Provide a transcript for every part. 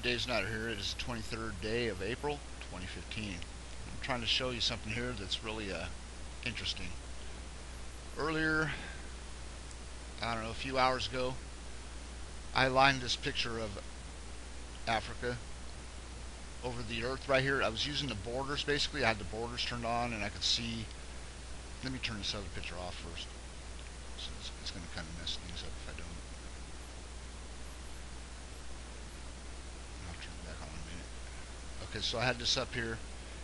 Dave's not here. It is the 23rd day of April, 2015. I'm trying to show you something here that's really interesting. Earlier, I don't know, a few hours ago, I lined this picture of Africa over the Earth right here. I was using the borders basically. I had the borders turned on, and I could see. Let me turn this other picture off first. So it's going to kind of mess things up if I don't. I'll turn it back on in a minute. Okay, so I had this up here,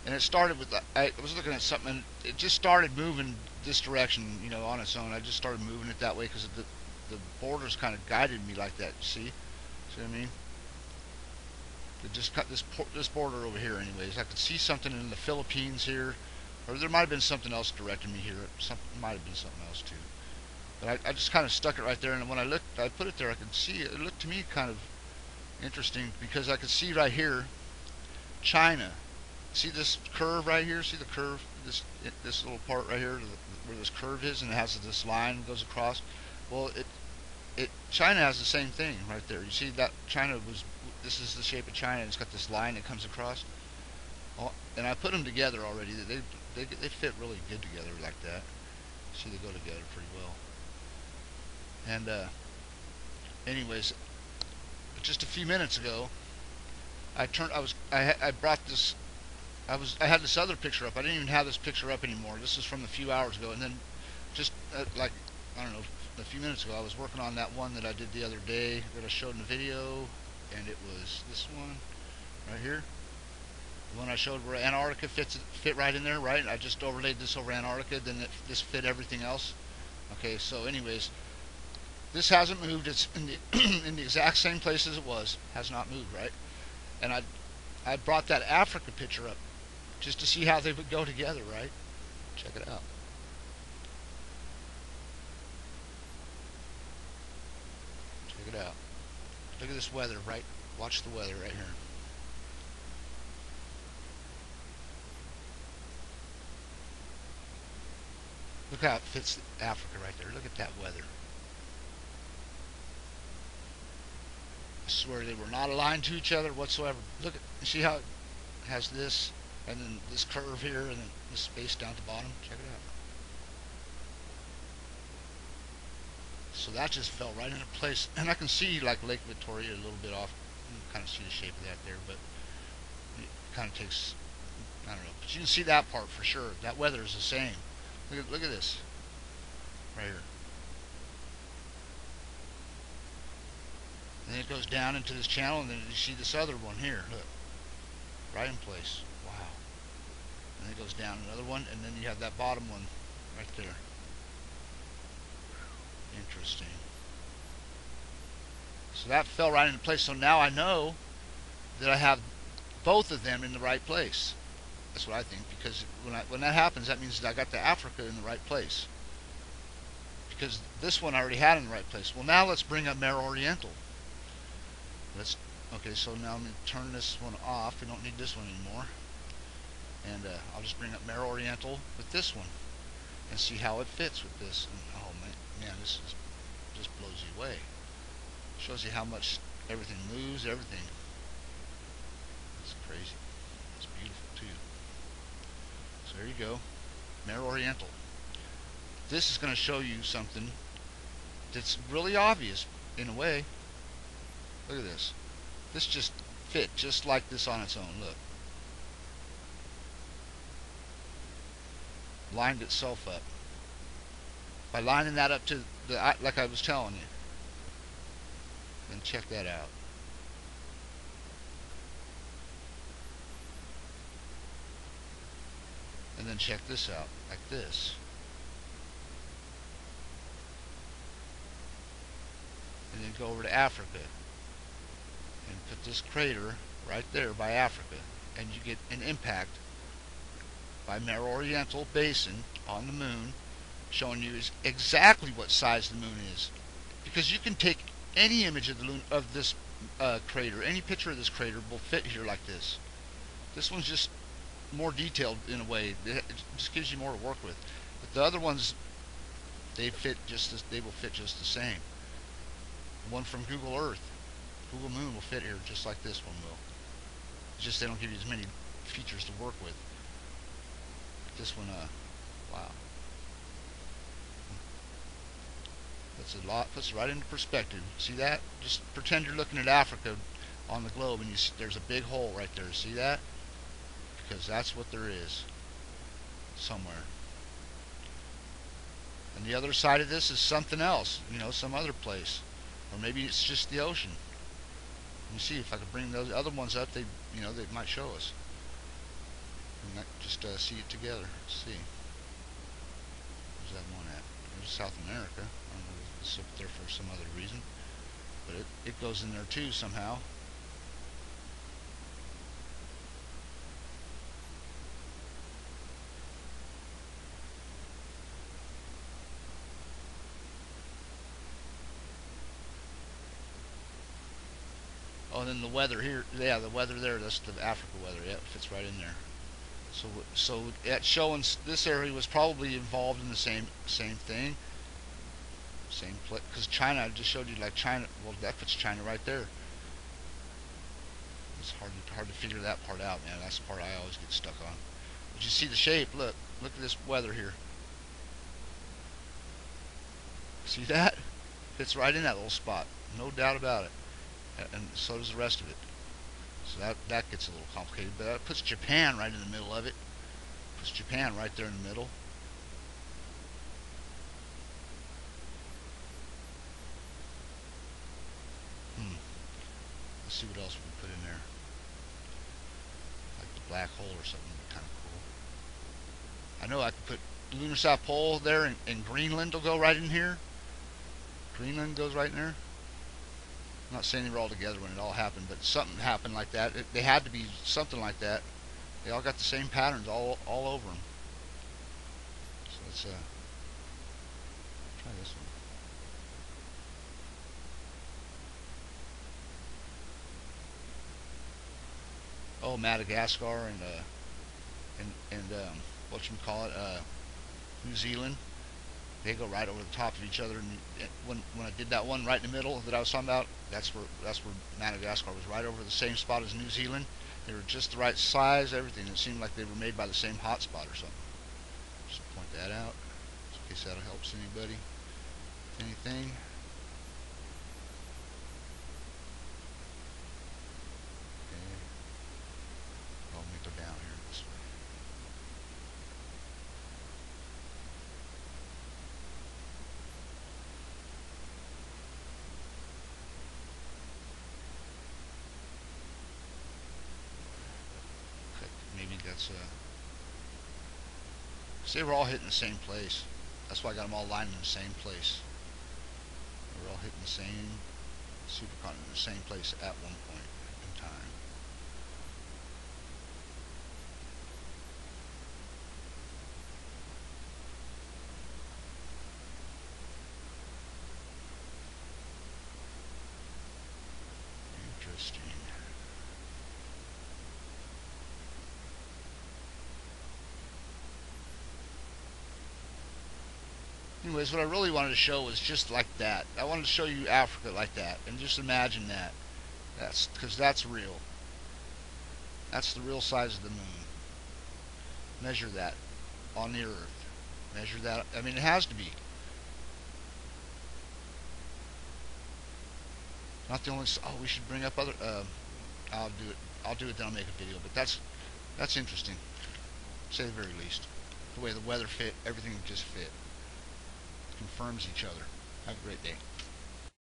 and it started with I was looking at something, and it just started moving this direction, on its own. I just started moving it that way because the borders kind of guided me like that. See what I mean? It just cut this border over here. Anyways, I could see something in the Philippines here, or there might have been something else directing me here. Might have been something else too. But I just kind of stuck it right there, and when I put it there, I could see it. It looked to me kind of interesting because I could see right here China. See this curve right here? See the curve? This little part right here where this curve is, and it has this line that goes across. Well, China has the same thing right there. You see that China was. This is the shape of China. And it's got this line that comes across. And I put them together already. They fit really good together like that. See, they go together pretty well. And anyways, just a few minutes ago, I brought this. I had this other picture up. I didn't even have this picture up anymore. This is from a few hours ago, and then just like I don't know, a few minutes ago, I was working on that one that I did the other day that I showed in the video, and it was this one right here. The one I showed where Antarctica fit right in there, right? I just overlaid this over Antarctica, then this fit everything else. Okay, so anyways, this hasn't moved. It's in the in the exact same place as it was. Has not moved, right? And I brought that Africa picture up just to see how they would go together, right? Check it out. Check it out. Look at this weather, right? Watch the weather right here. Look how it fits Africa right there. Look at that weather. I swear they were not aligned to each other whatsoever. Look at, see how it has this, and then this curve here, and then this space down at the bottom. Check it out. So that just fell right into place, and I can see like Lake Victoria a little bit off. You can kind of see the shape of that there, but it kind of takes, I don't know, but you can see that part for sure. That weather is the same. Look at this right here. And then it goes down into this channel, and then you see this other one here. Look, right in place. Wow. And then it goes down another one, and then you have that bottom one right there. Interesting. So that fell right into place. So now I know that I have both of them in the right place. That's what I think, because when that happens, that means that I got the Africa in the right place. Because this one I already had in the right place. Well, now let's bring up Mare Oriental. Okay, so now I'm going to turn this one off. We don't need this one anymore. And I'll just bring up Mare Oriental with this one and see how it fits with this. And, oh man, this just blows you away. Shows you how much everything moves, everything. It's crazy. It's beautiful too. So there you go, Mare Oriental. This is going to show you something that's really obvious in a way. Look at this. This just fit just like this on its own. Look. Lined itself up. By lining that up to the, like I was telling you. Then check that out. And then check this out, like this. And then go over to Africa and put this crater right there by Africa, and you get an impact by Mare Oriental Basin on the moon, showing you exactly what size the moon is. Because you can take any image of this crater, any picture of this crater will fit here like this. This one's just more detailed in a way. It just gives you more to work with. But the other ones, they will fit just the same. One from Google Earth. Google Moon will fit here just like this one will. It's just they don't give you as many features to work with. This one, wow. That's a lot. Puts it right into perspective. See that? Just pretend you're looking at Africa on the globe, and there's a big hole right there. See that? Because that's what there is somewhere. And the other side of this is something else. Some other place, or maybe it's just the ocean. Let me see if I could bring those other ones up. They might show us. We might just see it together. Let's see. Where's that one at? There's South America. I don't know if it's up there for some other reason, but it goes in there too somehow. Oh, and then the weather here. Yeah, the weather there. That's the Africa weather. Yeah, it fits right in there. So it's showing this area was probably involved in the same thing, same place. Because China, I just showed you like China. Well, that puts China right there. It's hard to figure that part out, man. That's the part I always get stuck on. But you see the shape. Look at this weather here. See that? Fits right in that little spot. No doubt about it. And so does the rest of it. So that gets a little complicated, but that puts Japan right in the middle of it. Puts Japan right there in the middle. Let's see what else we can put in there. Like the black hole or something would be kind of cool. I know I could put Lunar South Pole there, and Greenland will go right in here. Greenland goes right in there. I'm not saying they were all together when it all happened, but something happened like that. They had to be something like that. They all got the same patterns all over them. So let's try this one. Oh, Madagascar and what you call it, New Zealand. They go right over the top of each other. And when I did that one right in the middle that I was talking about, that's where Madagascar was, right over the same spot as New Zealand. They were just the right size, everything. It seemed like they were made by the same hotspot or something. Just point that out in case that'll help anybody. Anything. Okay. Let me go down here this way. Maybe that's see, we're all hitting the same place. That's why I got them all lined in the same place. We're all hitting the same supercontinent in the same place at one point in time. Interesting. Anyways, what I really wanted to show was just like that. I wanted to show you Africa like that, and just imagine that. That's because that's real. That's the real size of the moon. Measure that on the Earth. Measure that. I mean, it has to be. Not the only. Oh, we should bring up other. I'll do it. I'll do it. Then I'll make a video. But that's interesting. To say the very least. The way the weather fit, everything just fit. Confirms each other. Have a great day.